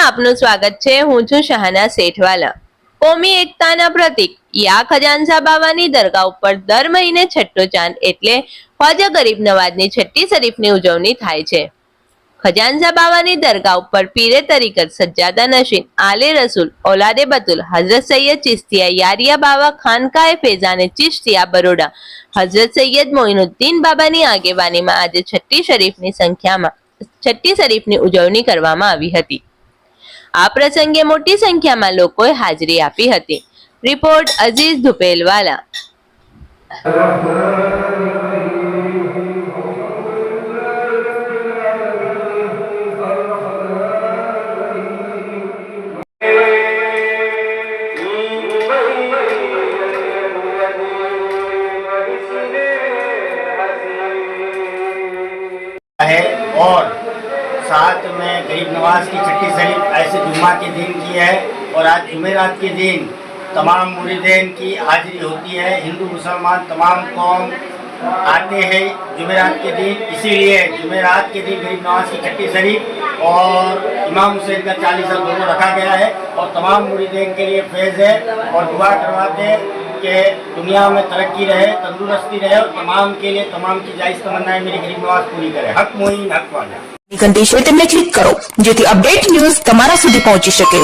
આપનું સ્વાગત છે। હું છું શહાના સેઠવાલા। કોમી એકતાના પ્રતીક યા ખજાનસા બાવાની દરગાહ ઉપર દર મહિને છઠ્ઠો ચાંદ એટલે ખ્વાજા ગરીબ નવાજની છઠ્ઠી શરીફની ઉજવણી થાય છે। ખજાનસા બાવાની દરગાહ ઉપર પીરે તરીકત સજ્જાદા નશીન આલે રસૂલ औलादे बतूल हजरत सैयद चिश्तिया यारिया बाबा खानकाए फैजाने चिश्तिया बरोड़ा हजरत सैयद मोइनुद्दीन बाबानी આગેવાનીમાં આજે છઠ્ઠી શરીફની ઉજવણી કરવામાં આવી હતી। આ પ્રસંગે મોટી સંખ્યામાં લોકોએ હાજરી આપી હતી। રિપોર્ટ અઝીઝ ધુપેલવાલા। है और साथ में गरीब नवाज की छठी शरीफ ऐसे जुम्मा के दिन की है और आज जुमेरात के दिन तमाम मुरीदीन की हाजिरी होती है। हिंदू मुसलमान तमाम कौम आते हैं जुमेरात के दिन, इसीलिए जुमेरात के दिन गरीब नवाज की छठी शरीफ और इमाम हुसैन का 40 दोनों रखा गया है और तमाम मुरीदीन के लिए फैज़ है और दुआ करवाते हैं कि दुनिया में तरक्की रहे, तंदुरुस्ती रहे और तमाम के लिए तमाम की जायज़ तमन्नाएं मेरी गरीब नवाज पूरी करे। हक मोइन हक वाला घंटी છે તેમને ક્લિક કરો જેથી અપડેટ ન્યૂઝ તમારા સુધી પહોંચી શકે।